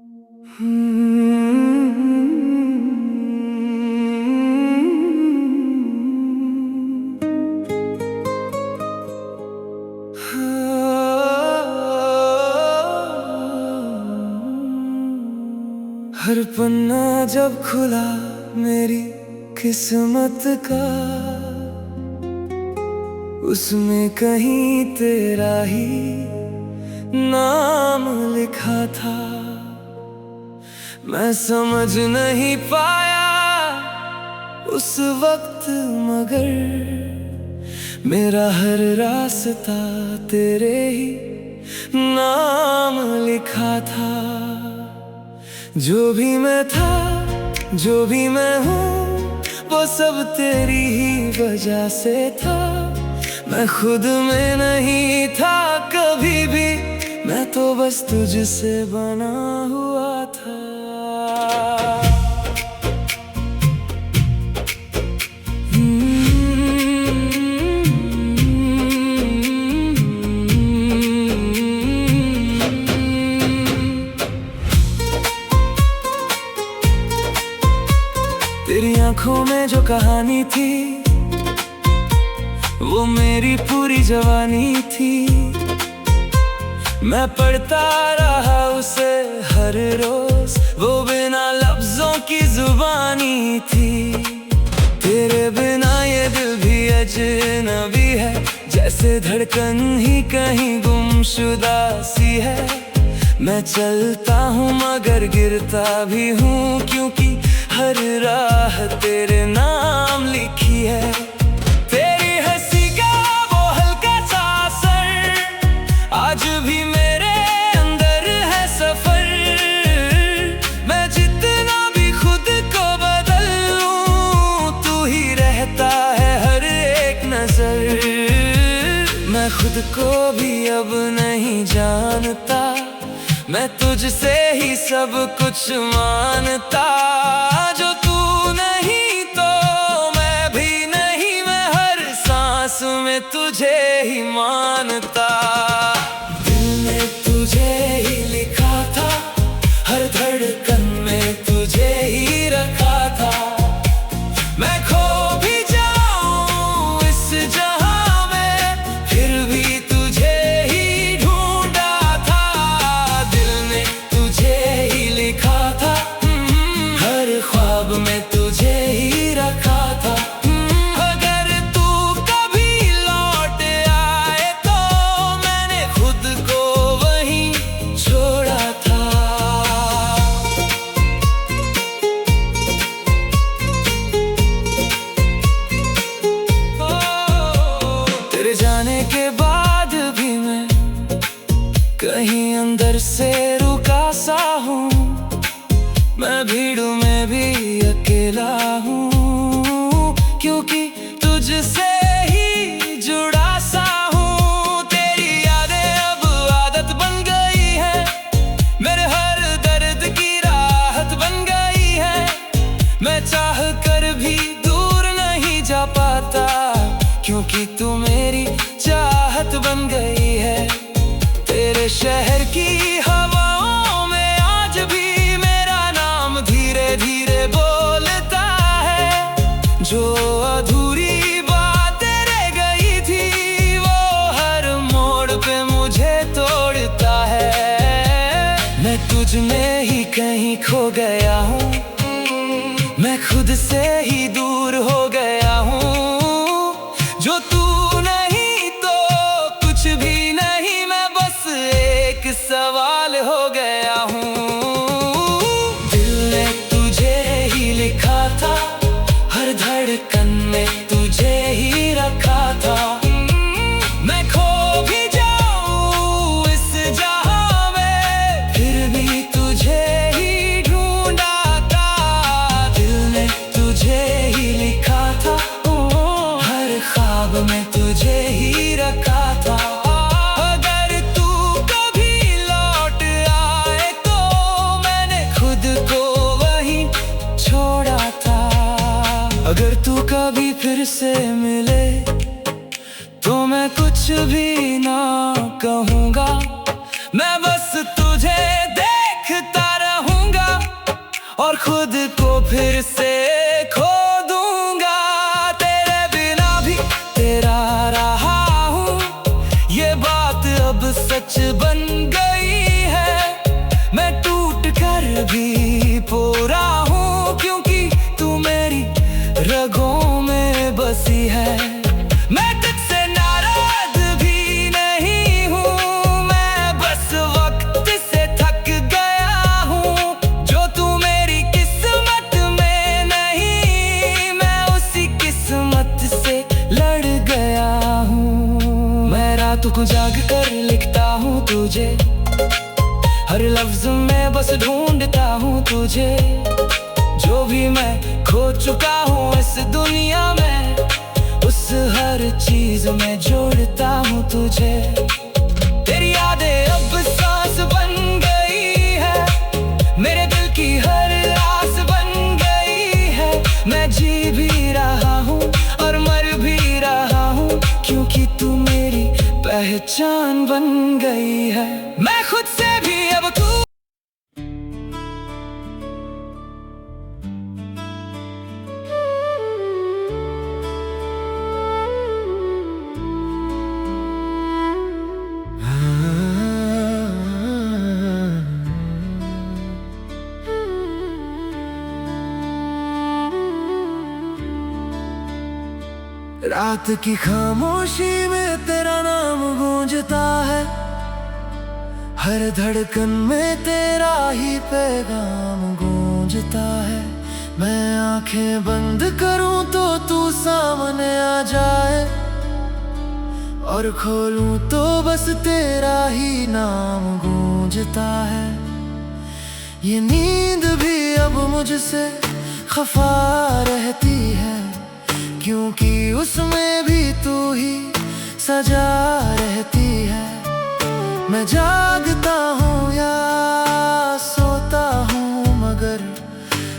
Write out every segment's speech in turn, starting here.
हर पन्ना जब खुला मेरी किस्मत का, उसमें कहीं तेरा ही नाम लिखा था। मैं समझ नहीं पाया उस वक्त, मगर मेरा हर रास्ता तेरे ही नाम लिखा था। जो भी मैं था, जो भी मैं हूँ, वो सब तेरी ही वजह से था। मैं खुद में नहीं था कभी भी, मैं तो बस तुझसे बना हुआ था। तेरी आंखों में जो कहानी थी, वो मेरी पूरी जवानी थी। मैं पढ़ता रहा उसे हर रोज, वो बिना लफ्जों की जुबानी थी। तेरे बिना ये दिल भी अजनबी है, जैसे धड़कन ही कहीं गुमशुदा सी है। मैं चलता हूँ मगर गिरता भी हूँ, क्योंकि हर राह तेरे नाम लिखी है। तेरी हंसी का वो हल्का सा असर आज भी मेरे अंदर है सफर। मैं जितना भी खुद को बदल लूं, तू ही रहता है हर एक नजर। मैं खुद को भी अब नहीं जानता, मैं तुझसे ही सब कुछ मानता। जो तू नहीं तो मैं भी नहीं, मैं हर सांस में तुझे ही मानता। दिल ने तुझे ही लिखा था, हर धड़कन में तुझे ही रखा था। मैं खो भी जाऊं इस जहां में, फिर भी तुझे ही ढूंढा था। दिल ने तुझे ही लिखा था, हर ख्वाब में तुझे ही रखा था। अगर तू कभी लौट आए तो मैंने खुद को वहीं छोड़ा था। तेरे जाने के बाद भी मैं कहीं अंदर से रुका सा हूँ। मैं भीड़ में भी अकेला हूँ, क्योंकि तुझसे ही जुड़ा सा हूँ। तेरी यादें अब आदत बन गई है, मेरे हर दर्द की राहत बन गई है। मैं चाह कर भी दूर नहीं जा पाता, क्योंकि तू मेरी चाहत बन गई है। तेरे शहर की हवाओं में आज भी मेरा नाम धीरे धीरे बोलता है। जो अधूरी बात रह गई थी, वो हर मोड़ पे मुझे तोड़ता है। मैं तुझ में ही कहीं खो गया हूँ, मैं खुद से ही दूर हो गया हूँ। जो तू नहीं तो कुछ भी नहीं, मैं बस एक सवाल हो गया हूँ। दिल ने तुझे ही लिखा था, हर धड़कन में तुझे ही रखा था। मैं खो भी जाऊं इस जहां में, फिर भी तुझे ही ढूंढा था। दिल ने तुझे ही लिखा था, हर ख्वाब में तुझे ही रखा था। अगर तू कभी लौट आए तो मैंने खुद को वहीं छोड़ा था। अगर तू कभी फिर से मिले तो मैं कुछ भी ना कहूँगा, मैं बस तुझे देखता रहूँगा। खुद को फिर से खो दूंगा। तेरे बिना भी तेरा रहा हूँ, ये बात अब सच बन गई है। मैं टूट कर भी पूरा हूँ, क्योंकि तू मेरी रगों में बसी है। मैं तुझसे नाराज भी नहीं हूँ, मैं बस वक्त से थक गया हूँ। जो तू मेरी किस्मत में नहीं, मैं उसी किस्मत से लड़ गया हूँ। मैं रातों को जाग कर लिखता हूँ तुझे, हर लफ्ज में बस ढूंढता हूँ तुझे। जो भी मैं खो चुका हूँ इस दुनिया में, उस हर चीज में जोड़ता हूँ तुझे। तेरी यादें अब सांस बन गई है, मेरे दिल की हर आस बन गई है। मैं जी भी रहा हूँ और मर भी रहा हूँ, क्योंकि तू मेरी पहचान बन गई है। मैं खुद से भी अब तू रात की खामोशी में तेरा नाम गूंजता है, हर धड़कन में तेरा ही पैगाम गूंजता है। मैं आंखें बंद करूं तो तू सामने आ जाए, और खोलूं तो बस तेरा ही नाम गूंजता है। ये नींद भी अब मुझसे खफा रहती है, क्योंकि उसमें भी तू ही सजा रहती है। मैं जागता हूँ या सोता हूँ, मगर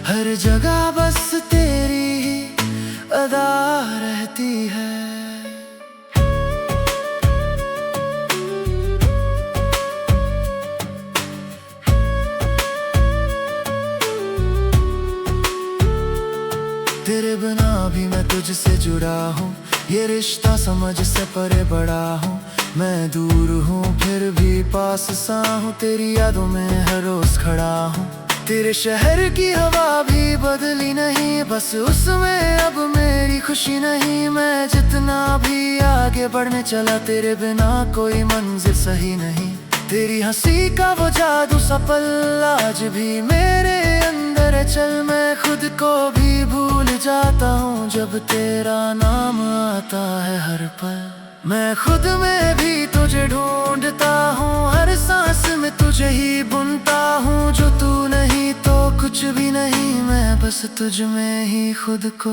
हर जगह बस तेरी ही अदा रहती है। तेरे बिना भी मैं तुझसे जुड़ा हूँ, ये रिश्ता समझ से परे बड़ा हूँ। मैं दूर हूँ फिर भी पास सा हूँ, तेरी यादों में हर रोज खड़ा हूँ। तेरे शहर की हवा भी बदली नहीं, बस उसमें अब मेरी खुशी नहीं। मैं जितना भी आगे बढ़ने चला, तेरे बिना कोई मंजिल सही नहीं। तेरी हंसी का वो जादू सा पल आज भी मेरे अंदर है। चल मैं खुद को भी भूल जाता हूँ, जब तेरा नाम आता है हर पल। मैं खुद में भी तुझे ढूंढता हूँ, हर सांस में तुझे ही बुनता हूँ। जो तू नहीं तो कुछ भी नहीं, मैं बस तुझ में ही खुद को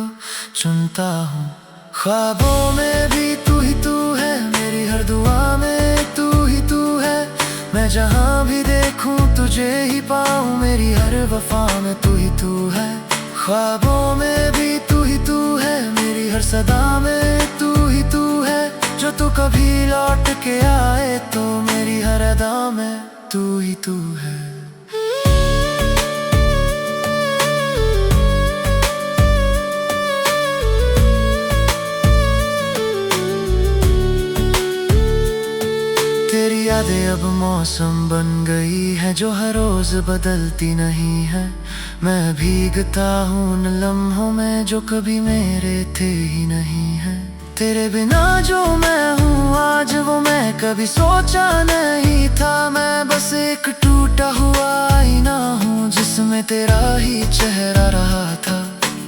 चुनता हूँ। ख्वाबों में भी तू ही तू है, मेरी हर दुआ में तू ही तू है। मैं जहाँ भी देखूं तुझे ही पाऊं, मेरी हर वफा में तू ही तू है। ख्वाबों में भी तू ही तू है, मेरी हर सदा में तू ही तू है। जो तू कभी लौट के आए तो मेरी हर अदा में तू ही तू है। तेरी यादें अब मौसम बन गई है, जो हर रोज बदलती नहीं है। मैं भीगता हूँ उन लम्हों में जो कभी मेरे थे ही नहीं है। तेरे बिना जो मैं हूँ आज, वो मैं कभी सोचा नहीं था। मैं बस एक टूटा हुआ आईना हूँ, जिसमें तेरा ही चेहरा रहा था।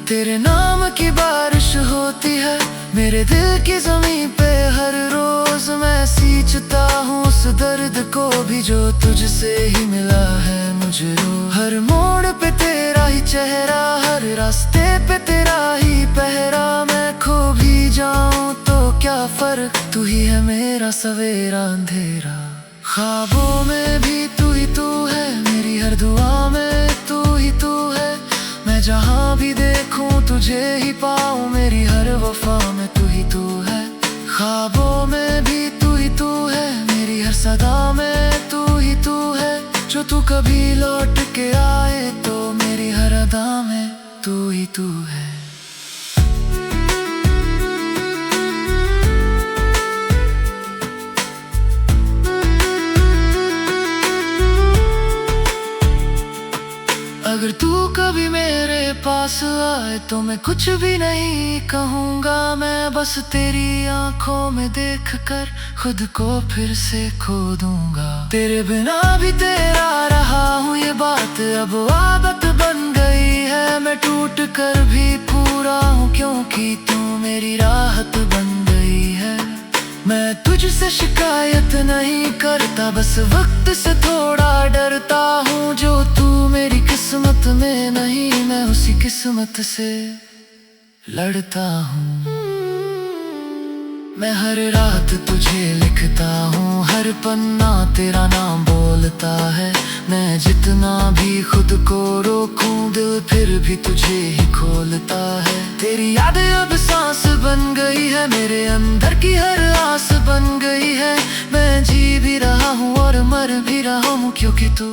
तेरे नाम की बारिश होती है मेरे दिल की ज़मीं पे हर रोज। मैं सींचता हूँ उस दर्द को भी जो तुझसे ही मिला है मुझे। हर मोड़ पे तेरा ही चेहरा, हर रास्ते पे तेरा ही पहरा। मैं खो भी जाऊं तो क्या फर्क, तू ही है मेरा सवेरा अंधेरा। ख्वाबों में भी तू ही तू है, मेरी हर दुआ में तू ही तू है। मैं जहाँ भी देखूं तुझे ही पाऊं, मेरी हर वफा में तू ही तू है। ख्वाबों में भी तू ही तू है, मेरी हर सदा में तू ही तू है। जो तू कभी लौट के आए तो मेरी हर अदा में तू ही तू है। अगर तू कभी मेरे पास आए तो मैं कुछ भी नहीं कहूँगा, मैं बस तेरी आंखों में देखकर खुद को फिर से खो दूंगा। तेरे बिना भी तेरा रहा हूँ ये बात अब आदत बन गई है, मैं टूट कर भी पूरा हूँ क्योंकि तू मेरी राहत बन गई है। मैं तुझसे शिकायत नहीं करता, बस वक्त से थोड़ा डरता हूँ। जो तू मेरी किस्मत में नहीं, मैं उसी किस्मत से लड़ता हूँ। मैं हर रात तुझे लिखता हूँ, हर पन्ना तेरा नाम बोलता है। मैं जितना भी खुद को रोकूं, दिल फिर भी तुझे ही खोलता है। तेरी यादें अब सांस बन गई है, मेरे अंदर की हर आस बन गई है। मैं जी भी रहा हूँ और मर भी रहा हूँ क्योंकि तू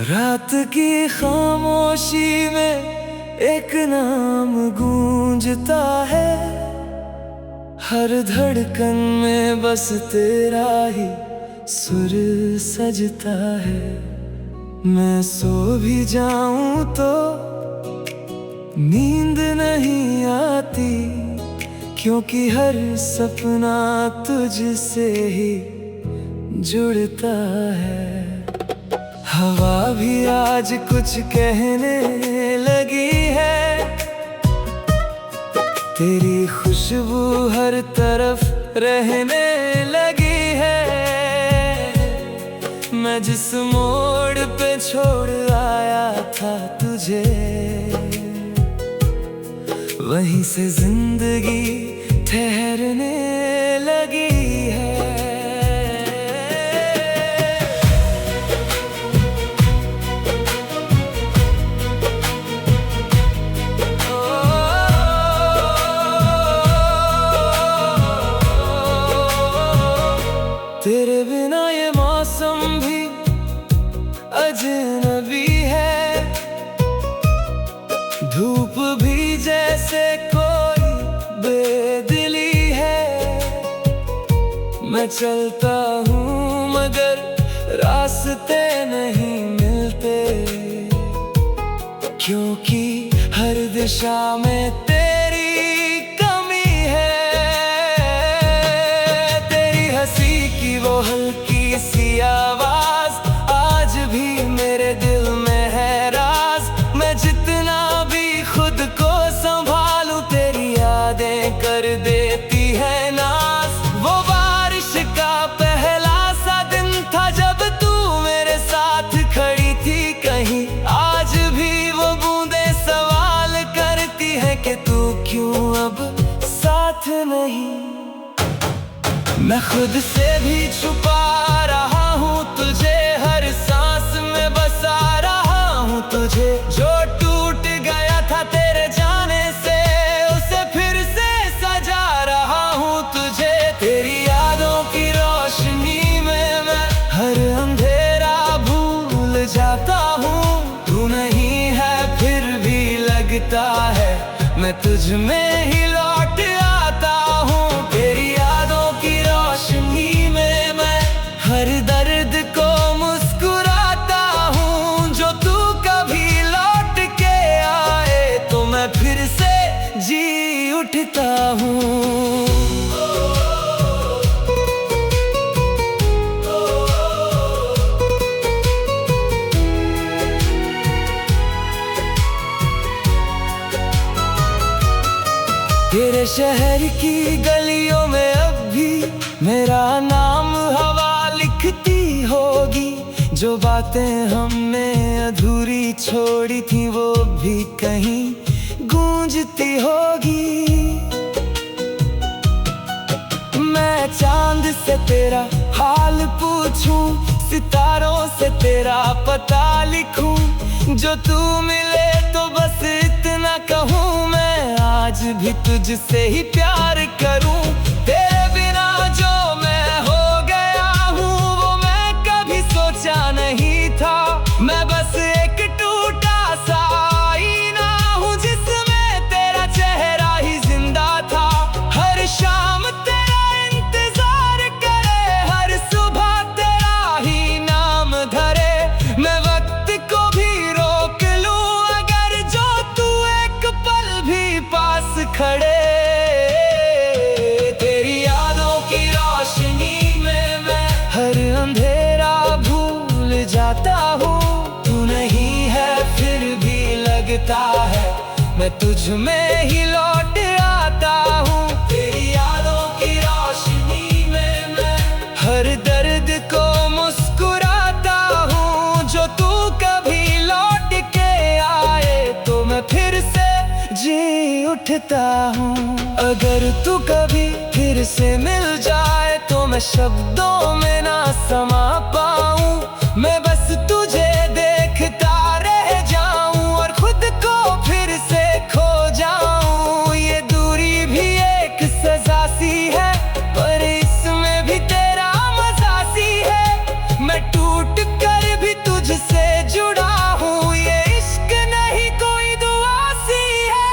रात की खामोशी में एक नाम गूंजता है, हर धड़कन में बस तेरा ही सुर सजता है। मैं सो भी जाऊं तो नींद नहीं आती, क्योंकि हर सपना तुझसे ही जुड़ता है। हवा भी आज कुछ कहने लगी है, तेरी खुशबू हर तरफ रहने लगी है। मैं जिस मोड़ पे छोड़ आया था तुझे, वहीं से जिंदगी ठहरने लगी है। तेरे बिना ये मौसम भी अजनबी है, धूप भी जैसे कोई बेदिली है। मैं चलता हूँ मगर रास्ते नहीं मिलते, क्योंकि हर दिशा में तेरी कमी है। तेरी हंसी की वो हल्की सी आवाज आज भी मेरे दिल में है राज। मैं जितना भी खुद को संभालूं, तेरी यादें कर देती है नाज। वो बारिश का पहला सा दिन था जब तू मेरे साथ खड़ी थी कहीं, आज भी वो बूंदें सवाल करती है कि तू क्यों अब साथ नहीं। मैं खुद से भी छुपा रहा हूँ तुझे, हर सांस में बसा रहा हूँ तुझे। जो टूट गया था तेरे जाने से, उसे फिर से सजा रहा हूँ तुझे। तेरी यादों की रोशनी में मैं हर अंधेरा भूल जाता हूँ। तू नहीं है फिर भी लगता है मैं तुझ में ही लौट आता हूँ। तेरी यादों की रोशनी में मैं हर दर्द को मुस्कुराता हूँ। जो तू कभी लौट के आए तो मैं फिर से जी उठता हूँ। तेरे शहर की गलियों में अब भी मेरा नाम हवा लिखती होगी। जो बातें हमने अधूरी छोड़ी थी वो भी कहीं गूंजती होगी। मैं चांद से तेरा हाल पूछूं, सितारों से तेरा पता लिखूं। जो तू मिले तो बस इतना कहूँ, मैं आज भी तुझसे ही प्यार करूं। तेरे बिना जो मैं हो गया हूँ वो मैं कभी सोचा नहीं था। मैं बस एक टूटा सा आईना हूँ जिसमें तेरा चेहरा ही जिंदा था। हर शाम तेरा इंतजार करे, हर सुबह तेरा ही नाम धरे। मैं वक्त को भी रोक लूं अगर जो तू एक पल भी पास खड़े। तेरी यादों की रोशनी में मैं हर अंधेरा भूल जाता हूँ। तू नहीं है फिर भी लगता है मैं तुझ में ही लौट आता हूँ। तेरी यादों की रोशनी में मैं हर दर्द को मुस्कुराता हूँ। जो तू कभी लौट के आए तो मैं फिर से जी उठता हूँ। अगर तू कभी फिर से मिल जाए तो मैं शब्दों में ना समा पाऊँ। मैं बस तुझे देखता रह जाऊं और खुद को फिर से खो जाऊं। ये दूरी भी एक सजा सी है पर इसमें भी तेरा मजा सी है। मैं टूट कर भी तुझसे जुड़ा हूँ, ये इश्क नहीं कोई दुआ सी है।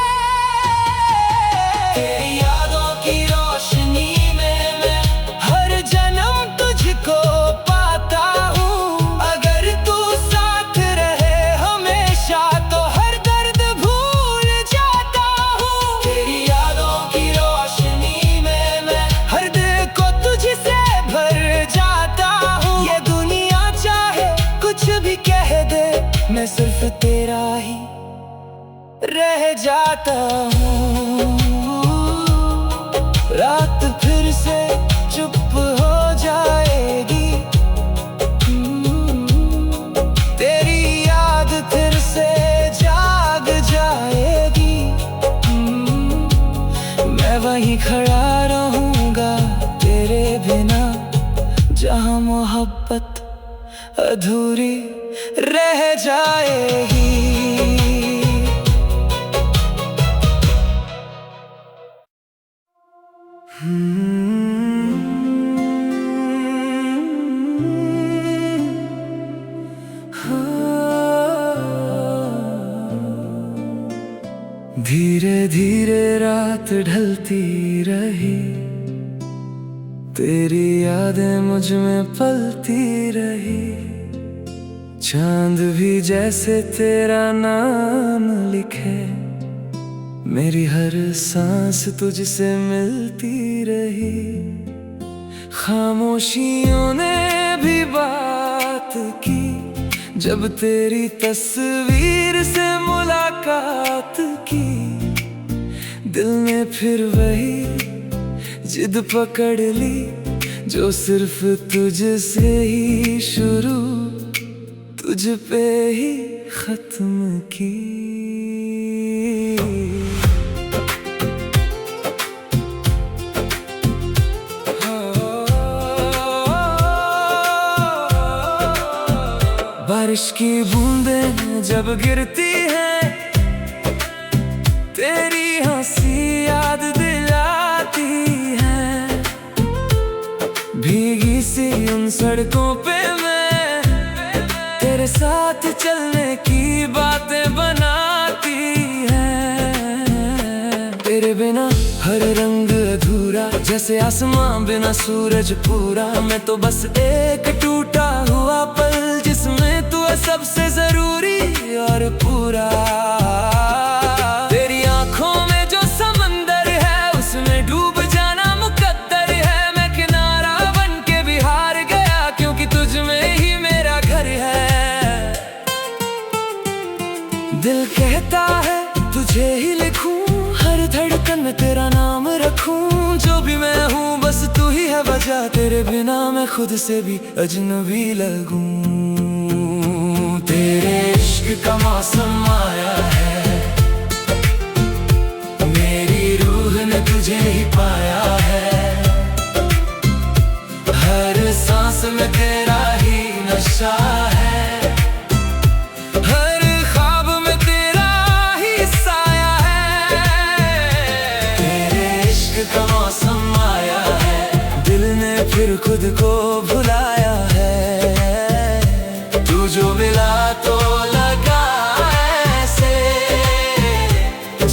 तेरी यादों की रोशनी में मैं हर जन्म तुझको पाता हूँ। अगर तू साथ रहे हमेशा तो हर दर्द भूल जाता हूँ। तेरी यादों की रोशनी में मैं हर दिल को तुझसे भर जाता हूँ। ये दुनिया चाहे कुछ भी कह दे मैं सिर्फ तेरा ही रह जाता हूँ। रात फिर से चुप हो जाएगी, तेरी याद फिर से जाग जाएगी। मैं वहीं खड़ा रहूंगा तेरे बिना जहां मोहब्बत अधूरी रह जाएगी। धीरे धीरे रात ढलती रही, तेरी यादें मुझ में पलती रही। चांद भी जैसे तेरा नाम लिखे, मेरी हर सांस तुझसे मिलती रही। खामोशियों ने भी बात की जब तेरी तस्वीर से मुलाकात की। दिल ने फिर वही जिद पकड़ ली जो सिर्फ तुझसे ही शुरू, तुझ पे ही खत्म की। बारिश की बूंदें जब गिरती हैं, तेरी हंसी याद दिलाती है। भीगी सी उन सड़कों पे मैं तेरे साथ चलने की बातें बनाती है। तेरे बिना हर रंग अधूरा जैसे आसमां बिना सूरज पूरा। मैं तो बस एक टूटा हुआ पल जिसमें तू है सबसे जरूरी और पूरा। तेरी आंखों में जो समंदर है उसमें डूब जाना मुकद्दर है। मैं किनारा बन के भी हार गया क्योंकि तुझ में ही मेरा घर है। दिल कहता है तुझे ही लिखूं, हर धड़कन में तेरा नाम है वजह तेरे बिना मैं खुद से भी अजनबी लगूं। तेरे इश्क का मौसम आया है, मेरी रूह ने तुझे ही पाया है। हर सांस में तेरा ही नशा है, हर ख्वाब में तेरा ही साया है। तेरे इश्क का मौसम आया है, दिल ने फिर खुद को भुलाया है। तू जो मिला तो लगा ऐसे,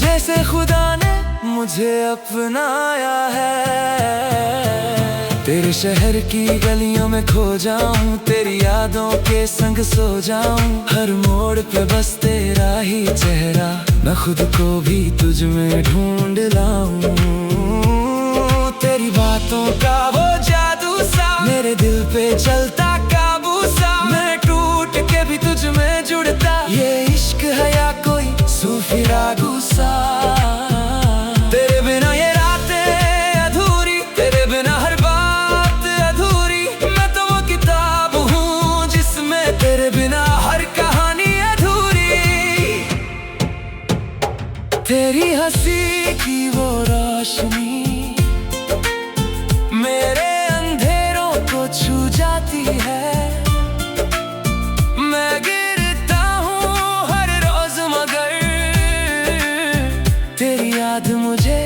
जैसे खुदा ने मुझे अपनाया है। तेरे शहर की गलियों में खो जाऊं, तेरी यादों के संग सो जाऊं। हर मोड़ पे बस तेरा ही चेहरा, मैं खुद को भी तुझ में ढूंढ लाऊं। तेरी बातों का वो जादू सा मेरे दिल पे चलता काबू सा, मैं टूट के भी तुझ में जुड़ता। ये इश्क है या कोई सूफी रागू सा। तेरे बिना ये रातें अधूरी, तेरे बिना हर बात अधूरी। मैं तो वो किताब हूँ जिसमें तेरे बिना हर कहानी अधूरी। तेरी हंसी की वो रोशनी मेरे अंधेरों को छू जाती है। मैं गिरता हूँ हर रोज मगर तेरी याद मुझे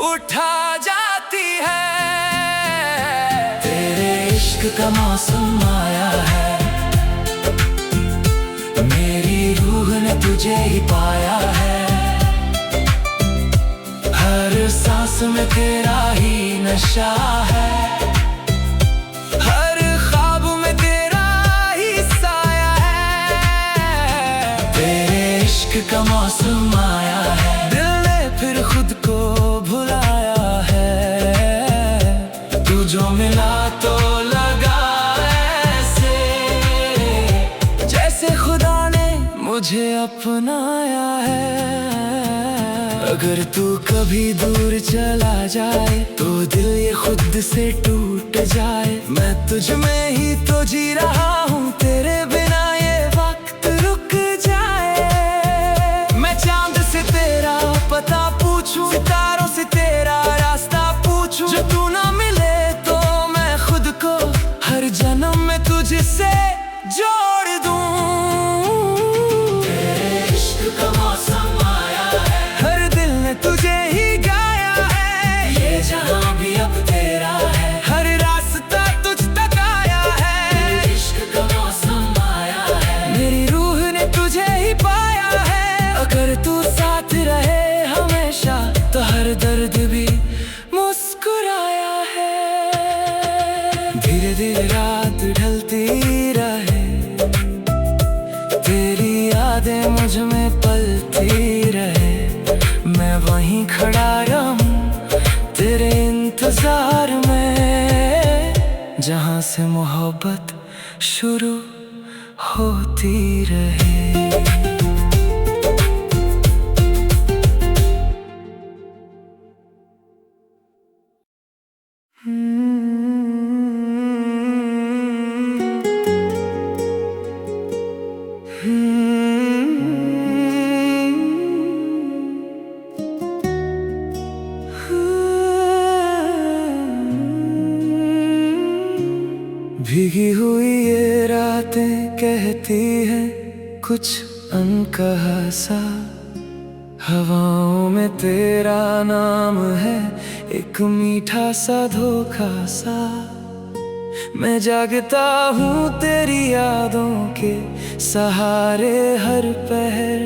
उठा जाती है। तेरे इश्क का मौसम आया है, मेरी रूह ने तुझे ही पाया है। हर सांस में तेरा ही नशा है, हर ख्वाब में तेरा ही साया है। तेरे इश्क का मौसम आया है, दिल ने फिर खुद को भुलाया है। तू जो मिला तो लगा ऐसे, जैसे खुदा ने मुझे अपनाया है। अगर तू कभी दूर चला जाए तो दिल ये खुद से टूट जाए। मैं तुझ में ही तो जी रहा हूँ, तेरे बिना ये वक्त रुक जाए। मैं चांद से तेरा पता पूछूं, सितारों से तेरा रास्ता पूछूं। जो तू ना मिले तो मैं खुद को हर जन्म में तुझसे जोड़ दूं। तेरे इश्क का मौसम आया है, हर दिल ने तुझे ही गाया है। ये जहां भी अब तेरा है, हर रास्ता तुझ तक आया है। तेरे इश्क का मौसम आया है, मेरी रूह ने तुझे ही पाया है। अगर तू साथ रहे हमेशा तो हर दर्द भी मुस्कुराया है। धीरे धीरे रात ढलती रहे, तेरी यादें मुझ में पलती रहे। मैं वहीं खड़ा रहूं तेरे इंतजार में, जहां से मोहब्बत शुरू होती रहे। भीगी हुई ये रातें कहती हैं कुछ अनकहा सा। हवाओं में तेरा नाम है, एक मीठा सा धोखा सा। मैं जागता हूँ तेरी यादों के सहारे हर पहर,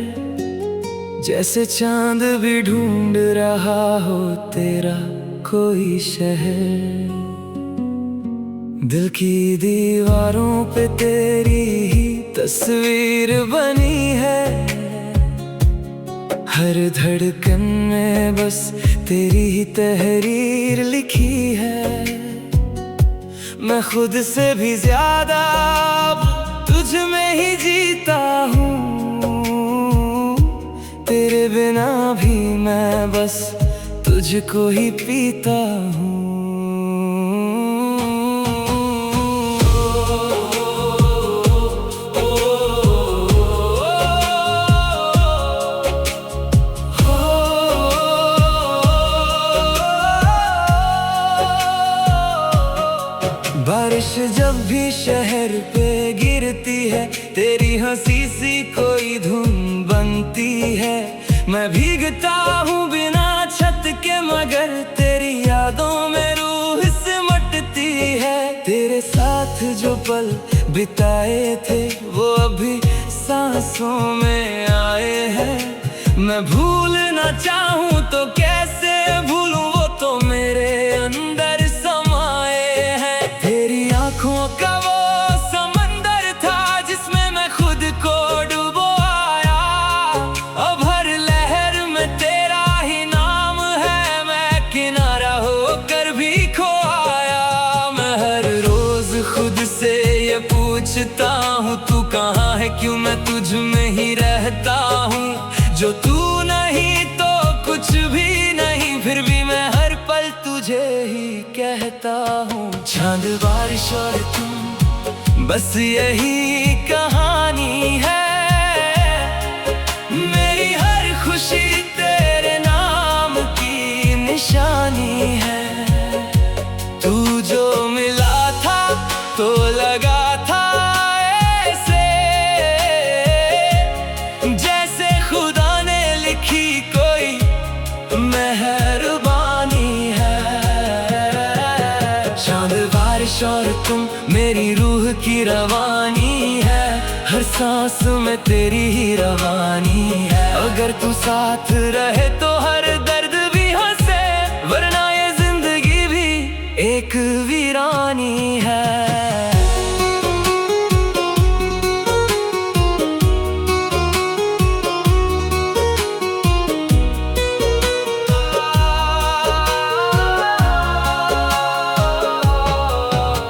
जैसे चांद भी ढूंढ रहा हो तेरा कोई शहर। दिल की दीवारों पे तेरी ही तस्वीर बनी है, हर धड़कन में बस तेरी ही तहरीर लिखी है। मैं खुद से भी ज्यादा अब तुझ में ही जीता हूँ, तेरे बिना भी मैं बस तुझको ही पीता हूँ। पे गिरती है, तेरी हंसी सी कोई धुन बनती है। मैं भीगता हूँ बिना छत के, मगर तेरी यादों में रूह सिमटती है। तेरे साथ जो पल बिताए थे वो अभी सांसों में आए हैं। मैं भूलना चाहूँ तो कैसे भूलूं, वो तो मेरे अंदर समाए हैं। तेरी आंखों का वो समंदर था जिसमें मैं खुद को डुबोया। अब हर लहर में तेरा ही नाम है, मैं किनारा होकर भी खोया। मैं हर रोज खुद से ये पूछता हूँ, तू कहाँ है, क्यों मैं तुझ में ही रहता हूँ। जो तू नहीं तो कुछ भी नहीं, फिर भी मैं हर पल तुझे ही कहता हूँ। चांद बारिश और तुम, बस यही कहानी है। मेरी हर खुशी तेरे नाम की निशानी है। तू जो मिला था तो लगा था ऐसे, जैसे खुदा ने लिखी कोई मेहरबानी है। चांद बारिश और तुम मेरी रूह की रवानी है, हर सांस में तेरी ही रवानी है। अगर तू साथ रहे तो हर दर्द भी हंसे, वरना ये जिंदगी भी एक वीरानी है।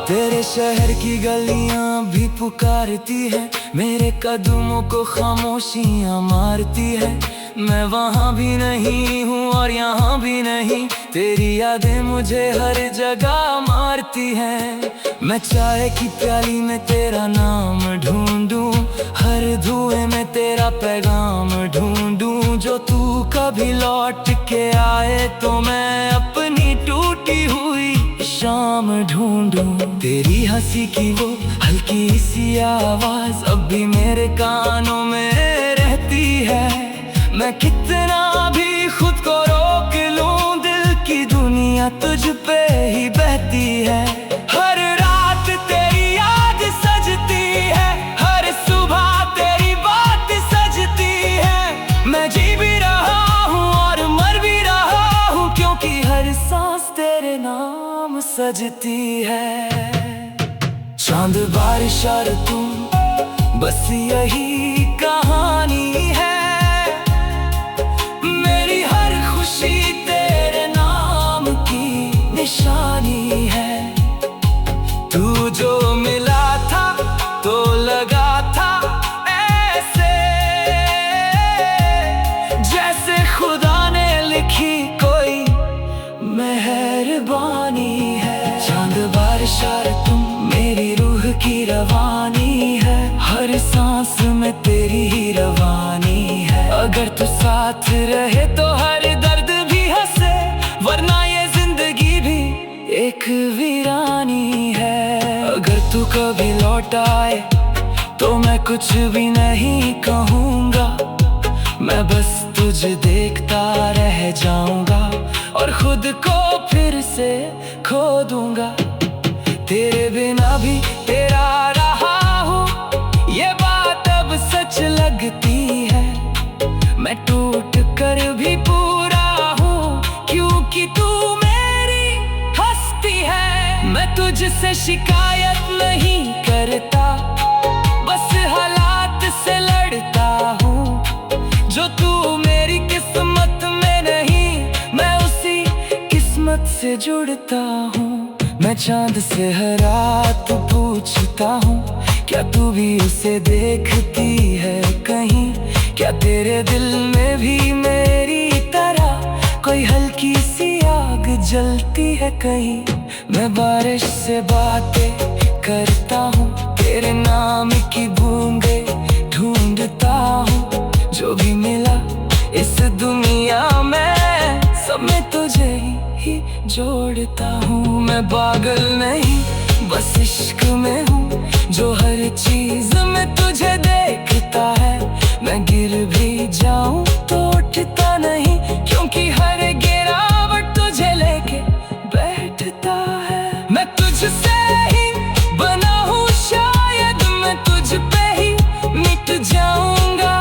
तेरे शहर की गलियां भी पुकारती है, मेरे कदमों को खामोशियां मारती है। मैं वहाँ भी नहीं हूँ और यहाँ भी नहीं, तेरी यादें मुझे हर जगह मारती हैं। मैं चाय की प्याली में तेरा नाम ढूंढूं, हर धुएं में तेरा पैगाम ढूंढूं। जो तू कभी लौट के आए तो मैं अपनी टूटी हुई शाम ढूंढूं। तेरी हंसी की वो हल्की सी आवाज अब भी मेरे कानों में रहती है। मैं कितना भी खुद को रोक लूं, दिल की दुनिया तुझ पे ही बहती है। हर रात तेरी याद सजती है, हर सुबह तेरी बात सजती है। मैं जी भी रहा हूँ और मर भी रहा हूँ, क्योंकि हर सांस तेरे नाम सजती है। चांद बारिश और तुम, बस यही कहानी है। मेरी हर खुशी तेरे नाम की निशानी है। तू जो मिला था तो लगा था ऐसे, जैसे खुदा ने लिखी कोई मेहरबानी है। चांद बारिश और तुम मेरी रूह की रवानी है, हर सांस में तेरी ही रवानी है। अगर तू साथ रहे तो हर दर्द भी हंसे, वरना ये जिंदगी भी एक वीरानी है। अगर तू कभी लौट आए तो मैं कुछ भी नहीं कहूँगा, मैं बस तुझे देखता रह जाऊंगा और खुद को फिर से खो दूंगा। तेरे बिना भी तेरा रहा हूँ, ये बात अब सच लगती है। मैं टूट कर भी पूरा हूँ, क्योंकि तू मेरी हस्ती है। मैं तुझसे शिकायत नहीं करता, बस हालात से लड़ता हूँ। जो तू मेरी किस्मत में नहीं, मैं उसी किस्मत से जुड़ता हूँ। मैं चांद से हर रात पूछता हूँ, क्या तू भी उसे देखती है कहीं? क्या तेरे दिल में भी मेरी तरह कोई हल्की सी आग जलती है कहीं? मैं बारिश से बातें करता हूँ, तेरे नाम की बूंदें ढूंढता हूँ। जो भी मिला इस दुनिया में, सब में तुझे ही जोड़ता हूँ। मैं पागल नहीं, बस इश्क में हूँ, जो हर चीज में तुझे देखता है। मैं गिर भी जाऊं तो उठता नहीं, क्योंकि हर गिरावट तुझे लेके बैठता है। मैं तुझसे ही बना हूँ, शायद मैं तुझ पे ही मिट जाऊंगा।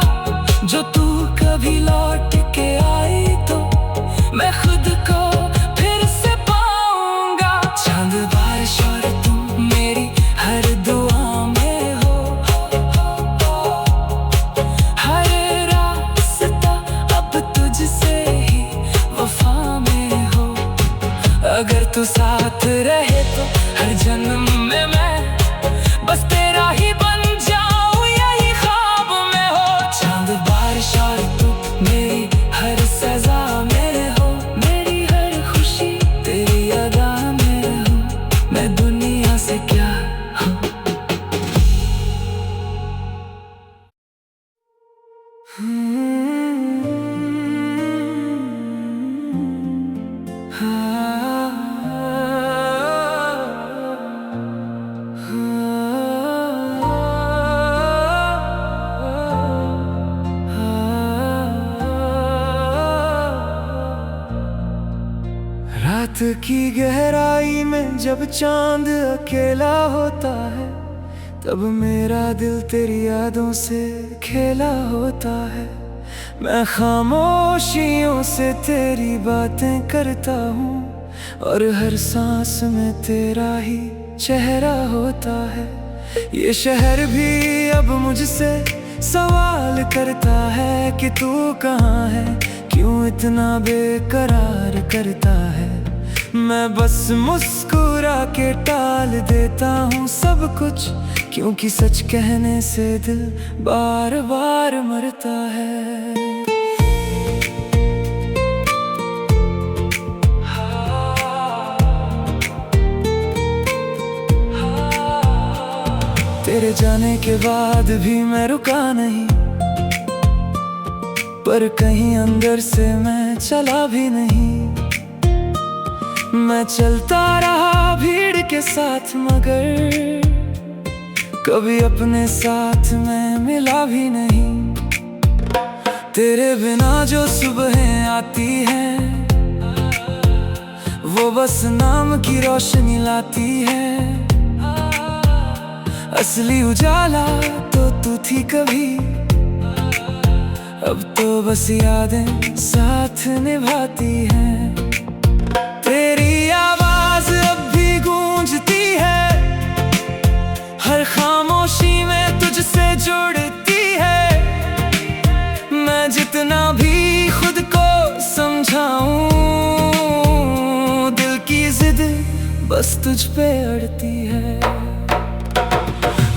जो तू कभी लौट के आई तो मैं खुद को फिर से पाऊंगा। चांद बारिश और तुम मेरी हर दुआ में हो, हर रास्ता अब तुझसे ही वफा में हो। अगर तू साथ रहे तो हर जन्म में मैं बस तेरा ही बन जाऊं, यही ख्वाब में हो। चांद बारिश और तू मेरी हर सजा में हो, मेरी हर खुशी तेरी अदा में हो। मैं दुनिया से क्या हूँ। रात की गहराई में जब चांद अकेला होता है, तब मेरा दिल तेरी यादों से खेला होता है। मैं खामोशियों से तेरी बातें करता हूँ, और हर सांस में तेरा ही चेहरा होता है। ये शहर भी अब मुझसे सवाल करता है कि तू कहाँ है, क्यों इतना बेकरार करता है। मैं बस मुस्कुरा के टाल देता हूँ सब कुछ, क्योंकि सच कहने से दिल बार बार मरता है। तेरे जाने के बाद भी मैं रुका नहीं, पर कहीं अंदर से मैं चला भी नहीं। मैं चलता रहा भीड़ के साथ, मगर कभी अपने साथ में मिला भी नहीं। तेरे बिना जो सुबहें आती हैं, वो बस नाम की रोशनी लाती है। असली उजाला तो तू थी कभी, अब तो बस यादें साथ निभाती हैं। तेरी आवाज अब भी गूंजती है, हर खामोशी में तुझसे जुड़ती है। मैं जितना भी खुद को समझाऊं, दिल की जिद बस तुझ पे अड़ती है।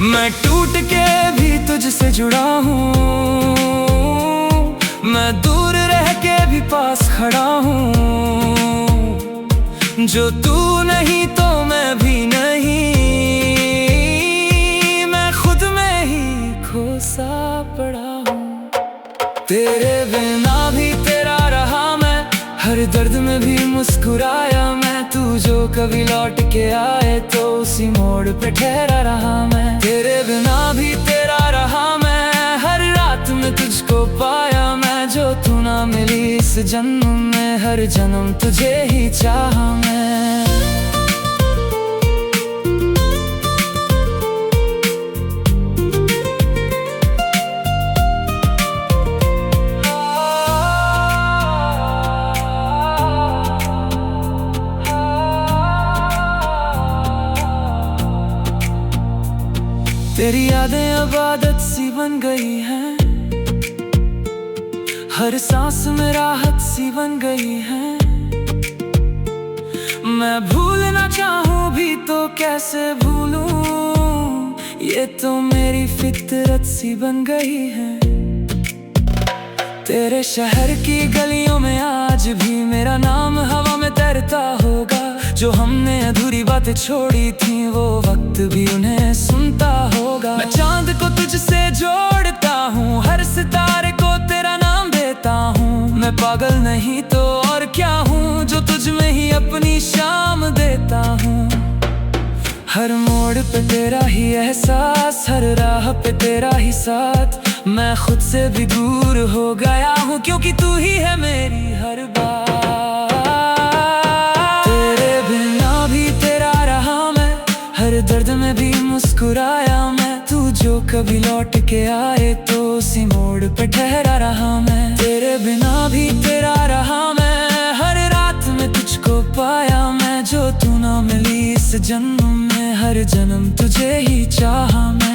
मैं टूट के भी तुझसे जुड़ा हूँ, मैं दूर रह के भी पास खड़ा हूँ। जो तू नहीं तो मैं भी नहीं, मैं खुद में ही खोसा पड़ा हूँ। तेरे बिना भी तेरा रहा मैं, हर दर्द में भी मुस्कुराया मैं। तू जो कभी लौट के आए तो उसी मोड़ पे ठहरा रहा मैं। तेरे बिना भी तेरा रहा मैं, हर रात में तुझको पाया मैं। जो तू ना मिली इस जन्म में, हर जन्म तुझे ही चाहा मैं। तेरी यादें अब आदत सी बन गई हैं, हर सांस में राहत सी बन गई है। मैं भूलना चाहूँ भी तो कैसे भूलूं, ये तो मेरी फितरत सी बन गई है। तेरे शहर की गलियों में आज भी मेरा नाम हवा में तैरता होगा। जो हमने अधूरी बातें छोड़ी थी, वो वक्त भी उन्हें सुनता होगा। मैं चांद को तुझसे जोड़ता हूँ, हर सितारे को तेरा नाम देता हूँ। मैं पागल नहीं तो और क्या हूँ, जो तुझ में ही अपनी शाम देता हूँ। हर मोड़ पे तेरा ही एहसास, हर राह पे तेरा ही साथ। मैं खुद से भी दूर हो गया हूँ क्योंकि तू ही है मेरी हर बात। तेरे बिना भी तेरा रहा मैं, हर दर्द में भी मुस्कुराया मैं। तू जो कभी लौट के आए तो उसी मोड़ पे ठहरा रहा मैं। तेरे बिना भी तेरा रहा मैं, हर रात में तुझको पाया मैं। जो तू ना मिली इस जन्म में, हर जन्म तुझे ही चाहा मैं।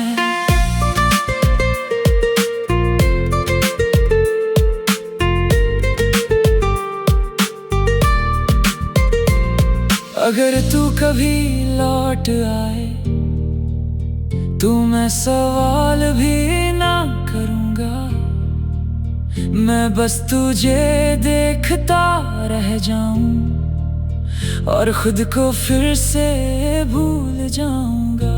अगर तू कभी लौट आए तो मैं सवाल भी ना करूँगा। मैं बस तुझे देखता रह जाऊं और खुद को फिर से भूल जाऊंगा।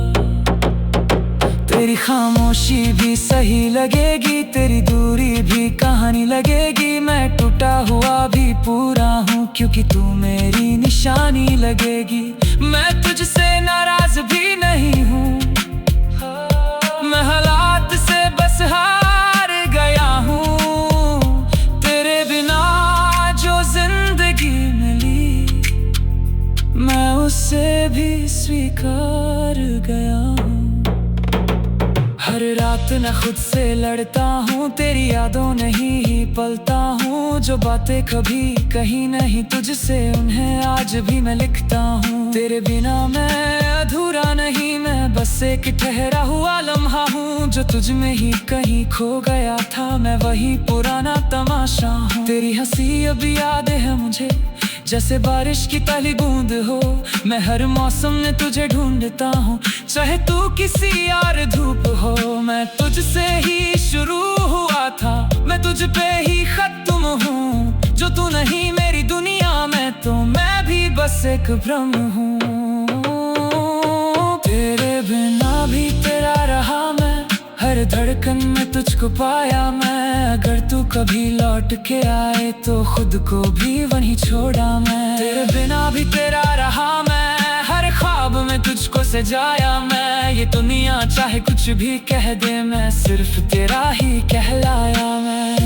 तेरी खामोशी भी सही लगेगी, तेरी दूरी भी कहानी लगेगी। मैं टूटा हुआ भी पूरा हूँ क्योंकि तू मेरी निशानी लगेगी। मैं तुझसे नाराज भी नहीं हूँ, मैं हालात से बस हार गया हूँ। तेरे बिना जो जिंदगी मिली, मैं उससे भी स्वीकार गया हूँ। हर रात न खुद से लड़ता हूँ, तेरी यादों नहीं ही पलता हूँ। जो बातें कभी कही नहीं तुझसे, उन्हें आज भी मैं लिखता हूँ। तेरे बिना मैं अधूरा नहीं, मैं बस एक ठहरा हुआ लम्हा हूँ जो तुझ में ही कहीं खो गया था। मैं वही पुराना तमाशा हूँ। तेरी हंसी अब याद है मुझे जैसे बारिश की पहली बूंद हो। मैं हर मौसम में तुझे ढूंढता हूँ, चाहे तू किसी और धूप हो। मैं तुझसे ही शुरू हुआ था, मैं तुझ पे ही खत्म हूँ। जो तू नहीं मेरी दुनिया में, तो मैं भी बस एक भ्रम हूँ। तेरे बिना भी तेरा रहा मैं, हर धड़कन में तुझको पाया मैं। अगर तू कभी लौट के आए तो खुद को भी वहीं छोड़ा मैं। तेरे बिना भी तेरा रहा मैं, हर ख्वाब में तुझको सजाया मैं। ये दुनिया चाहे कुछ भी कह दे, मैं सिर्फ तेरा ही कहलाया मैं।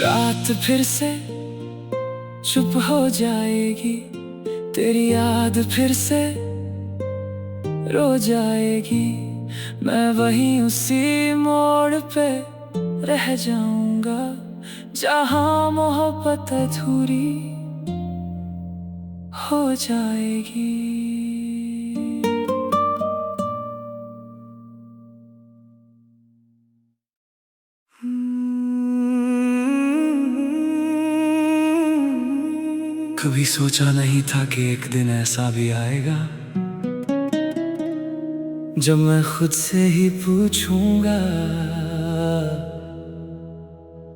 रात फिर से चुप हो जाएगी, तेरी याद फिर से रो जाएगी। मैं वहीं उसी मोड़ पे रह जाऊंगा जहां मोहब्बत अधूरी हो जाएगी। कभी सोचा नहीं था कि एक दिन ऐसा भी आएगा जब मैं खुद से ही पूछूंगा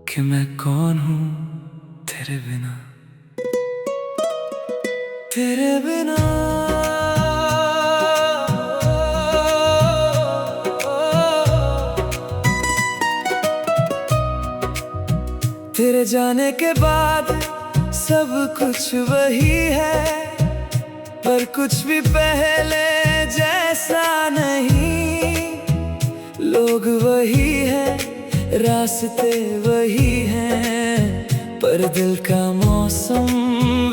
कि मैं कौन हूँ तेरे बिना। तेरे बिना तेरे जाने के बाद सब कुछ वही है, पर कुछ भी पहले जैसा नहीं। लोग वही है, रास्ते वही हैं, पर दिल का मौसम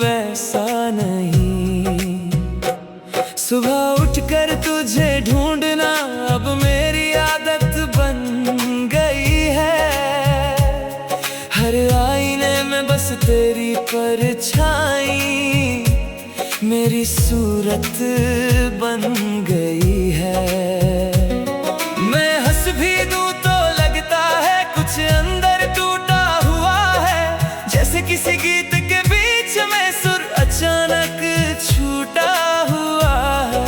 वैसा नहीं। सुबह उठकर तुझे ढूंढना अब मेरी आदत बन गई है। हर आईने में बस तेरी परछाई मेरी सूरत बन गई है। मैं हंस भी दूं तो लगता है कुछ अंदर टूटा हुआ है, जैसे किसी गीत के बीच में सुर अचानक छूटा हुआ है।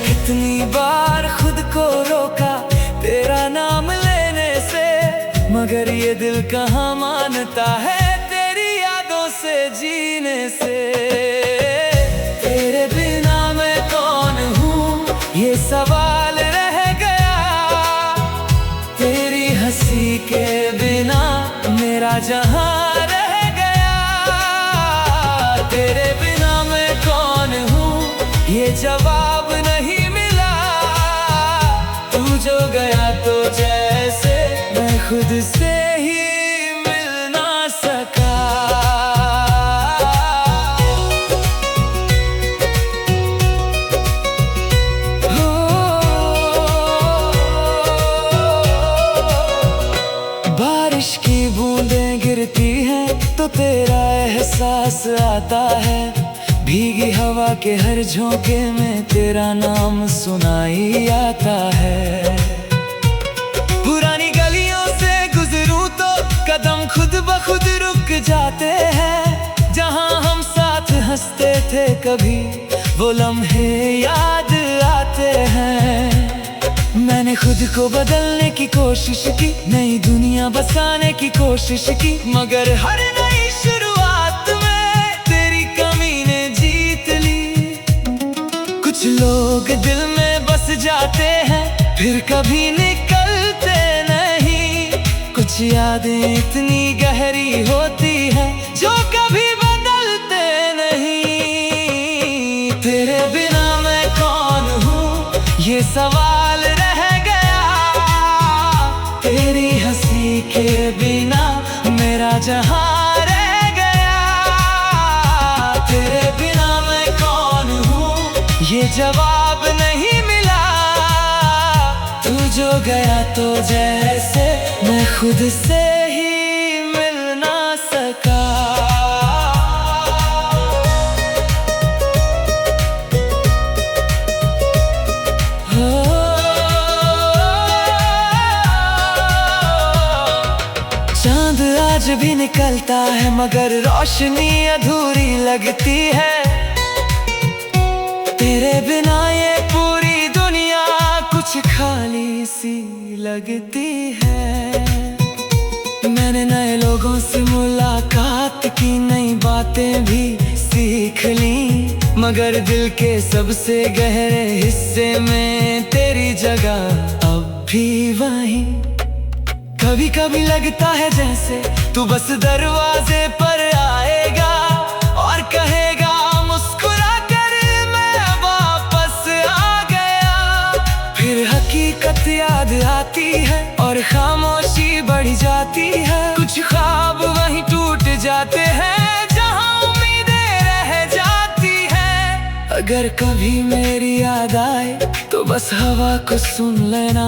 कितनी बार खुद को रोका तेरा नाम लेने से, मगर ये दिल कहाँ मानता है तेरी यादों से जीने से। तेरे बिना मैं कौन हूँ ये सवाल रह गया, तेरी हंसी मेरा जहां रह गया। तेरे बिना मैं कौन हूँ ये जवाब नहीं मिला। तू जो गया तो जैसे मैं खुद से ही मिल ना सका। बारिश की बूंदें गिरती हैं तो तेरा एहसास आता है। भीगी हवा के हर झोंके में तेरा नाम सुनाई आता है। पुरानी गलियों से गुजरूं तो कदम खुद ब खुद रुक जाते हैं। जहां हम साथ हंसते थे कभी वो लम्हे याद आते हैं। मैंने खुद को बदलने की कोशिश की, नई दुनिया बसाने की कोशिश की, मगर हर नई शुरुआत में तेरी कमी ने जीत ली। कुछ लोग दिल में बस जाते हैं फिर कभी निकलते नहीं। कुछ यादें इतनी गहरी होती हैं जो कभी बदलते नहीं। तेरे बिना मैं कौन हूँ ये सवाल रह गया। तेरी हंसी के बिना मेरा जहां रह गया। तेरे बिना मैं कौन हूँ ये जवाब नहीं मिला। तू जो गया तो जैसे मैं खुद से ही मिल ना सका। चांद आज भी निकलता है मगर रोशनी अधूरी लगती है। तेरे बिना ये पूरी दुनिया कुछ खाली सी लगती है। मैंने नए लोगों से मुलाकात की, नई बातें भी सीख ली, मगर दिल के सबसे गहरे हिस्से में तेरी जगह अब भी वहीं। कभी कभी लगता है जैसे तू बस दरवाजे पर आएगा और कहेगा मुस्कुरा कर मैं वापस आ गया। फिर हकीकत याद आती है और खामोशी बढ़ जाती है। कुछ ख्वाब वहीं टूट जाते हैं जहां उम्मीदें रह जाती हैं। अगर कभी मेरी याद आए तो बस हवा को सुन लेना।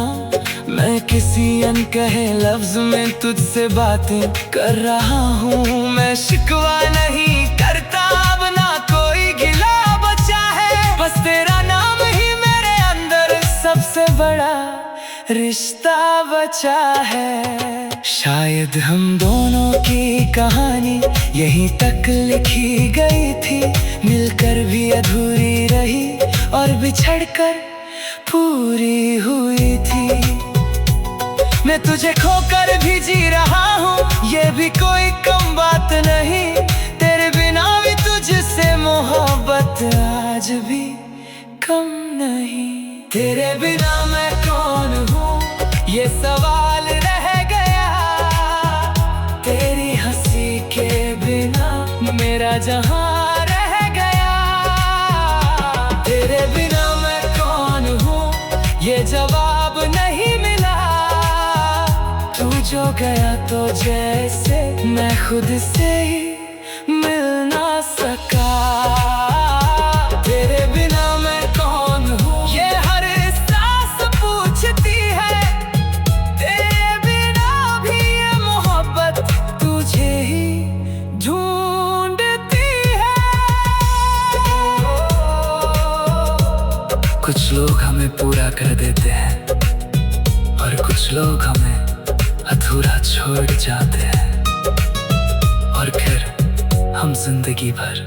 मैं किसी अनकहे लफ्ज में तुझसे बातें कर रहा हूँ। मैं शिकवा नहीं करता अब ना कोई गिला बचा है। बस तेरा नाम ही मेरे अंदर सबसे बड़ा रिश्ता बचा है। शायद हम दोनों की कहानी यहीं तक लिखी गई थी। मिलकर भी अधूरी रही और बिछड़कर पूरी हुई थी। मैं तुझे खोकर भी जी रहा हूँ ये भी कोई कम बात नहीं। तेरे बिना भी तुझसे मोहब्बत आज भी कम नहीं। तेरे बिना मैं कौन हूँ ये सवाल रह गया। तेरी हंसी के बिना मेरा जहां रह गया। तेरे बिना मैं कौन हूँ ये जवाब नहीं मिला। तू जो गया तो जैसे मैं खुद से ही मिल ना सका। तेरे बिना मैं कौन हूँ ये हर सांस पूछती है। तेरे बिना भी ये मोहब्बत तुझे ही ढूंढती है। कुछ लोग हमें पूरा कर देते हैं और कुछ लोग हमें अधूरा छोड़ जाते हैं। और फिर हम जिंदगी भर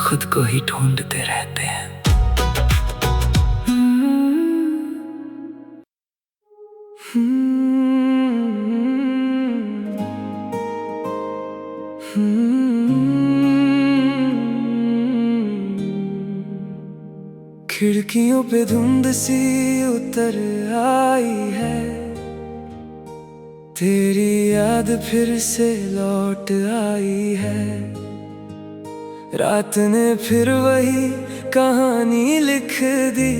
खुद को ही ढूंढते रहते हैं। खिड़कियों पे धुंध सी उतर आई है। तेरी याद फिर से लौट आई है। रात ने फिर वही कहानी लिख दी,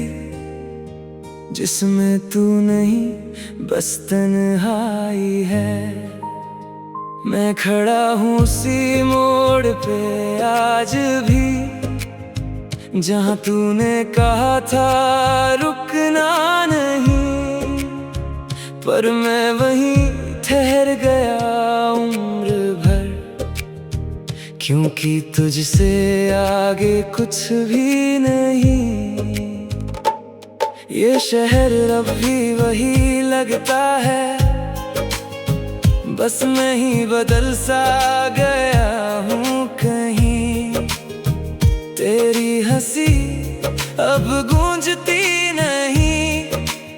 जिसमें तू नहीं बस तन्हाई है। मैं खड़ा हूँ उसी मोड़ पे आज भी, जहाँ तूने कहा था रुकना नहीं, पर मैं वहीं ठहर गया उम्र भर, क्योंकि तुझसे आगे कुछ भी नहीं। ये शहर अब भी वही लगता है, बस मैं ही बदल सा गया हूँ कहीं। तेरी हंसी अब गूंजती नहीं,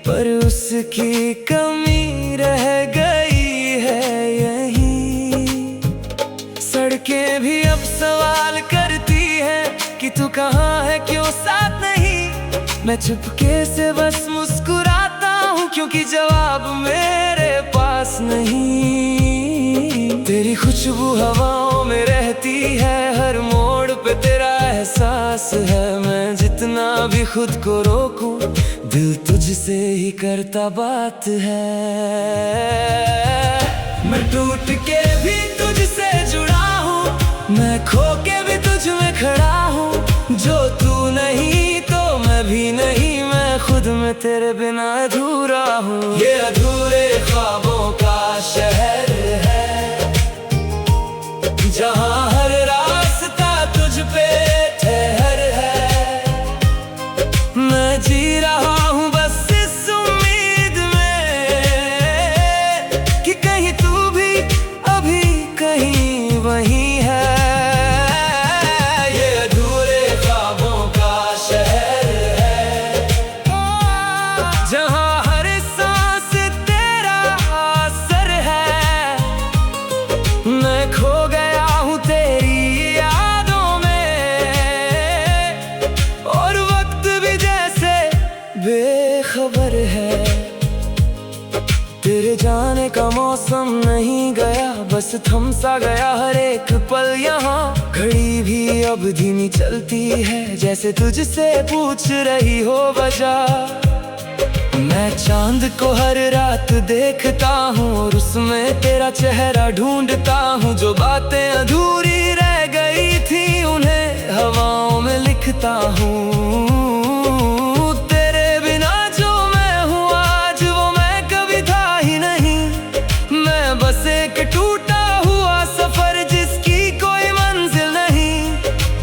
पर उसकी कमी रह गई है यहीं। सड़कें भी अब सवाल करती हैं कि तू कहाँ है, क्यों साथ नहीं। मैं चुपके से बस मुस्कुराता हूँ, क्योंकि जवाब मेरे पास नहीं। तेरी खुशबू हवाओं में रहती है, हर मोड़ पे तेरा एहसास है। मैं जितना भी खुद को रोकूं, दिल तुझसे ही करता बात है। मैं टूट के भी तुझसे जुड़ा हूँ, मैं खो के भी तुझ में खड़ा हूँ। जो तू नहीं तो मैं भी नहीं, मैं खुद में तेरे बिना अधूरा हूँ। ये अधूरे ख्वाबों का शहर है, जहाँ हर रास्ता तुझ पे ठहर है। मैं जी रहा हूँ बस इस उम्मीद में, कि कहीं तू भी अभी कहीं वहीं है। ये अधूरे ख्वाबों का शहर है, जहाँ हर सांस तेरा असर है। मैं खो गया हूँ तेरी यादों में, और वक्त भी जैसे बेखबर है। तेरे जाने का मौसम नहीं गया, बस थम सा गया हर एक पल यहाँ। घड़ी भी अब धीमी चलती है, जैसे तुझसे पूछ रही हो वजह। मैं चांद को हर रात देखता हूँ, और उसमें तेरा चेहरा ढूंढता हूँ। जो बातें अधूरी रह गई थी, उन्हें हवाओं में लिखता हूँ। तेरे बिना जो मैं हूँ आज, वो मैं कभी था ही नहीं। मैं बस एक टूटा हुआ सफर, जिसकी कोई मंजिल नहीं।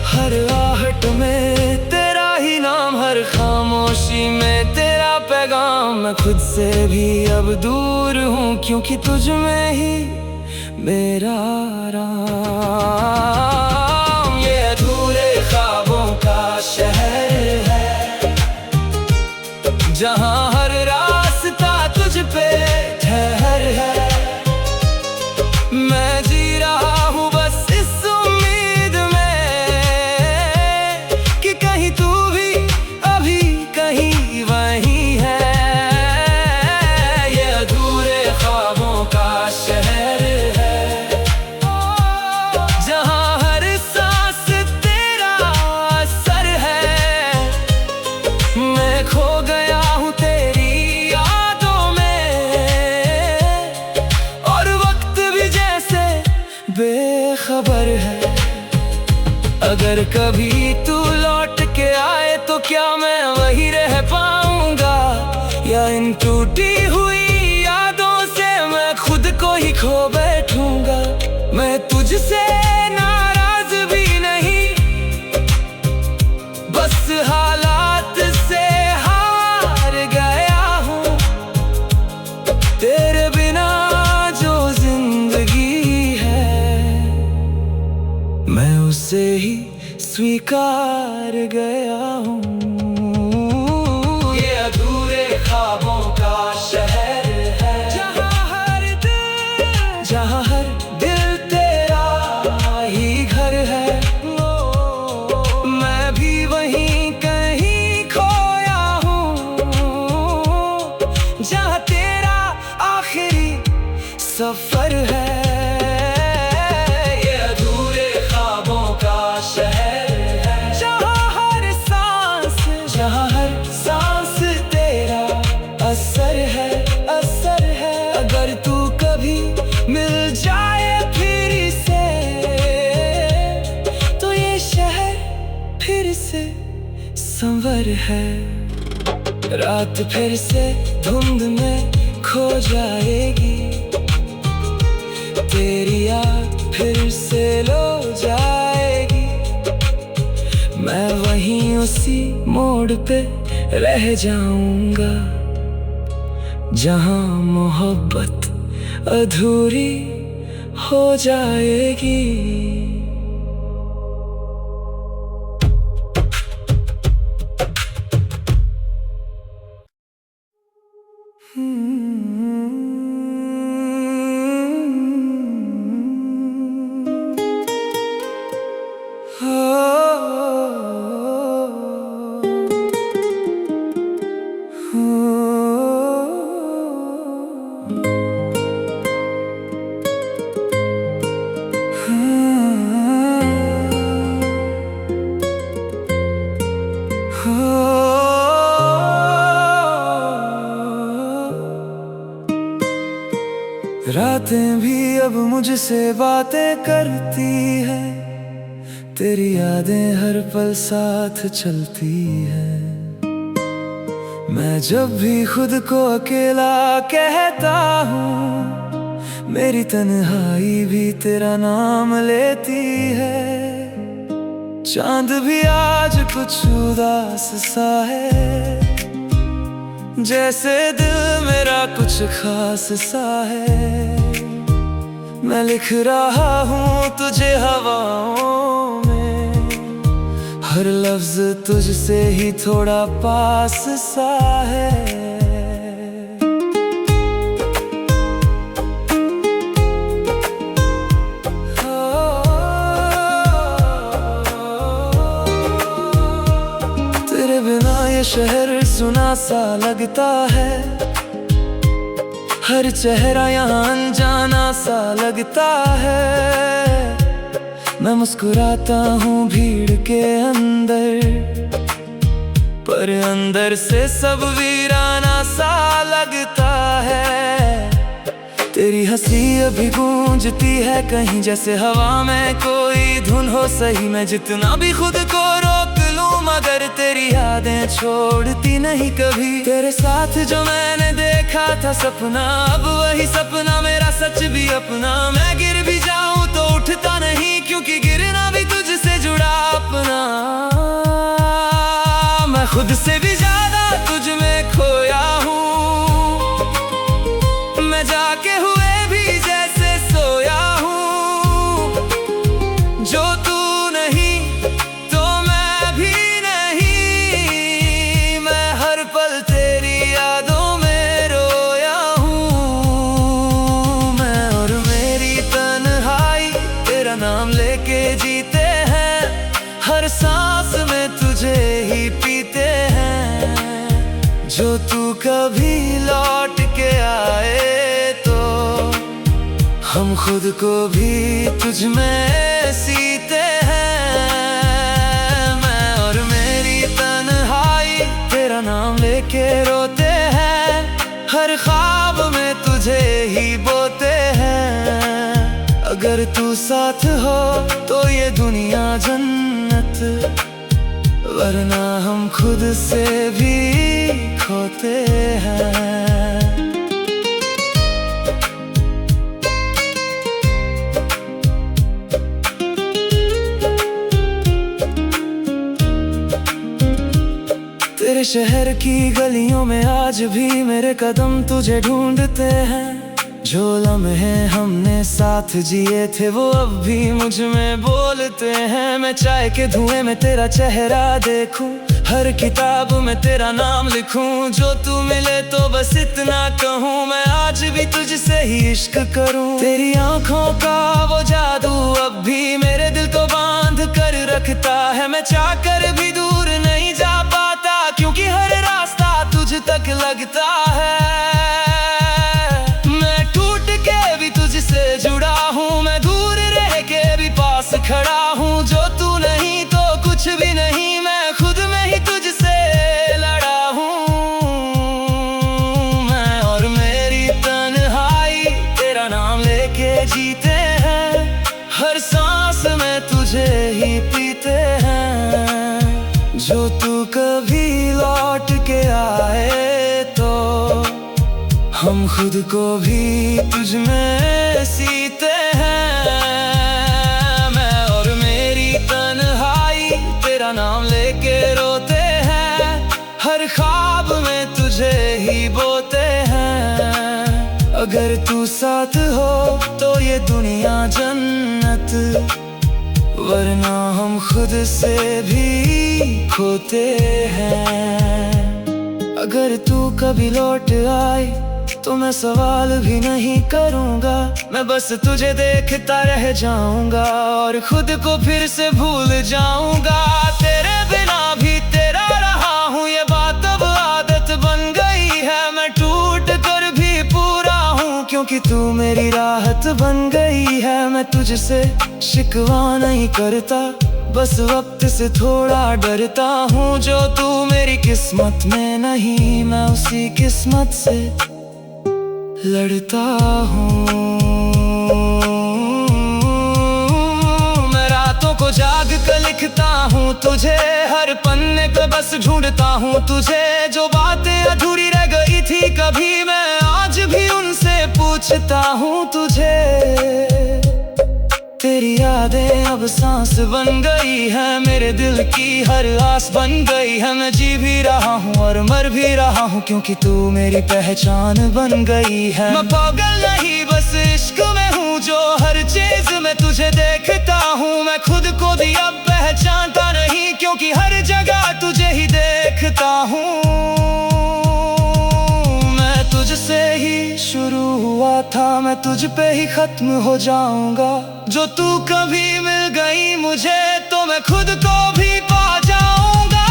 हर आहट में तेरा ही नाम, हर खामोशी में तेरा पैगाम। मैं खुद से भी अब दूर हूँ, क्योंकि तुझ में ही मेरा आराम। ये अधूरे ख्वाबों का शहर है, जहाँ हर रास्ता तुझ पे ठहर है। मैं जी रहा हूँ बस इस उम्मीद में, कि कहीं तू भी अभी कहीं वहीं है। ये अधूरे ख्वाबों का शहर है, जहाँ हर सांस तेरा असर है। मैं खो गया हूँ तेरी यादों में, और वक्त भी जैसे बेखबर है। अगर कभी तू लौट के आए, तो क्या मैं वही रह पाऊंगा, या इन टूटी हुई यादों से मैं खुद को ही खो बैठूंगा। मैं तुझसे नाराज भी नहीं, बस हालात से हार गया हूँ। तेरे बिना जो जिंदगी है, मैं उसे ही स्वीकार गया हूँ। ये अधूरे ख्वाबों का शहर है, जहाँ हर दिल तेरा ही घर है। मैं भी वहीं कहीं खोया हूँ, जहाँ तेरा आखिरी फिर है। रात फिर से धुंध में खो जाएगी, तेरी याद फिर से लो जाएगी। मैं वहीं उसी मोड़ पे रह जाऊंगा, जहां मोहब्बत अधूरी हो जाएगी। रातें भी अब मुझसे बातें करती है, तेरी यादें हर पल साथ चलती है। मैं जब भी खुद को अकेला कहता हूँ, मेरी तन्हाई भी तेरा नाम लेती है। चांद भी आज कुछ उदास सा है, जैसे दिल मेरा कुछ खास सा है। मैं लिख रहा हूँ तुझे हवाओं में, हर लफ्ज तुझसे ही थोड़ा पास सा है। तेरे बिना ये शहर सुना सा लगता है, हर चेहरा यहाँ अनजाना सा लगता है। मैं मुस्कुराता हूँ भीड़ के अंदर, पर अंदर से सब वीराना सा लगता है। तेरी हंसी अभी गूंजती है कहीं, जैसे हवा में कोई धुन हो सही। मैं जितना भी खुद को रोक लूं, मगर तेरी यादें छोड़ती नहीं कभी। तेरे साथ जो मैंने देखा था सपना, अब वही सपना मेरा सच भी अपना। मैं गिर भी जाऊं तो उठता नहीं, क्योंकि गिरना भी तुझसे जुड़ा अपना। मैं खुद से भी ज्यादा तुझ में खोया हूँ, मैं जाके हुए भी जैसे सोया हूँ। जो तू नहीं तो मैं भी नहीं, मैं हर पल तेरी यादों में रोया हूँ। मैं और मेरी तन्हाई तेरा नाम लेके जीते हैं, हर सांस में तुझे ही पीते हैं। जो तू कभी लौट के आए तो हम खुद को भी तुझ में सीते हैं। मैं और मेरी तन्हाई तेरा नाम लेके रोते हैं, हर ख्वाब में तुझे ही बोते हैं। अगर तू साथ हो तो ये दुनिया जन्नत, वरना हम खुद से भी खोते हैं। तेरे शहर की गलियों में आज भी मेरे कदम तुझे ढूंढते हैं। जो लम्हे हमने साथ जिए थे वो अब भी मुझ में बोलते हैं। मैं चाय के धुएं में तेरा चेहरा देखूं, हर किताब में तेरा नाम लिखूं। जो तू मिले तो बस इतना कहूँ, मैं आज भी तुझसे ही इश्क करूं। तेरी आंखों का वो जादू अब भी मेरे दिल को बांध कर रखता है। मैं चाह कर भी दूर नहीं जा पाता, क्योंकि हर रास्ता तुझ तक लगता है। मैं टूट के भी तुझसे जुड़ा हूँ, मैं दूर रह के भी पास खड़ा हूँ। जो तू नहीं तो कुछ भी नहीं, मैं खुद में ही तुझसे लड़ा हूँ। मैं और मेरी तन्हाई तेरा नाम लेके जीते हैं, हर सांस में तुझे ही पीते हैं। जो तू कभी हम खुद को भी तुझ में सीते हैं। मैं और मेरी तन्हाई तेरा नाम लेके रोते हैं, हर ख्वाब में तुझे ही बोते हैं। अगर तू साथ हो तो ये दुनिया जन्नत, वरना हम खुद से भी खोते हैं। अगर तू कभी लौट आए तो मैं सवाल भी नहीं करूँगा, मैं बस तुझे देखता रह जाऊँगा और खुद को फिर से भूल जाऊँगा। तेरे बिना भी तेरा रहा हूँ, ये बात अब आदत बन गई है। मैं टूट कर भी पूरा हूँ क्योंकि तू मेरी राहत बन गई है। मैं तुझसे शिकवा नहीं करता, बस वक्त से थोड़ा डरता हूँ। जो तू मेरी किस्मत में नहीं, मैं उसी किस्मत से लड़ता हूँ। मैं रातों को जाग कर लिखता हूँ तुझे, हर पन्ने पे बस ढूंढता हूँ तुझे। जो बातें अधूरी रह गई थी कभी, मैं आज भी उनसे पूछता हूँ तुझे। तेरी यादें अब सांस बन गई है, मेरे दिल की हर आस बन गई है। मैं जी भी रहा हूँ और मर भी रहा हूँ क्योंकि तू मेरी पहचान बन गई है। मैं पागल नहीं बस इश्क में हूँ, जो हर चीज में तुझे देखता हूँ। मैं खुद को भी अब पहचानता नहीं क्योंकि हर जगह तुझे ही देखता हूँ। मैं तुझसे ही शुरू हुआ था, मैं तुझ पे ही खत्म हो जाऊंगा। जो तू कभी मिल गई मुझे तो मैं खुद को भी पा जाऊंगा।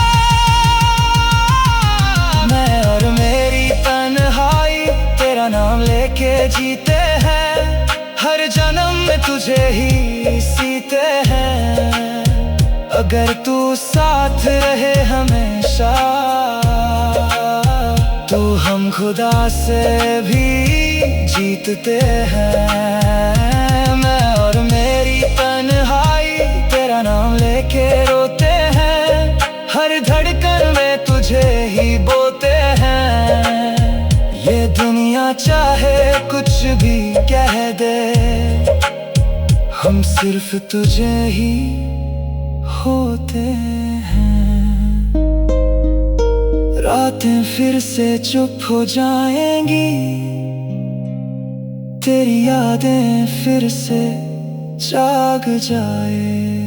मैं और मेरी तन्हाई तेरा नाम लेके जीते हैं, हर जन्म में तुझे ही सीते हैं। अगर तू साथ रहे हमेशा तो हम खुदा से भी जीतते हैं। मैं और मेरी तन्हाई तेरा नाम लेके रोते हैं, हर धड़कन में तुझे ही बोते हैं। ये दुनिया चाहे कुछ भी कह दे, हम सिर्फ तुझे ही होते हैं। रातें फिर से चुप हो जाएंगी, तेरी यादें फिर से जाग जाए।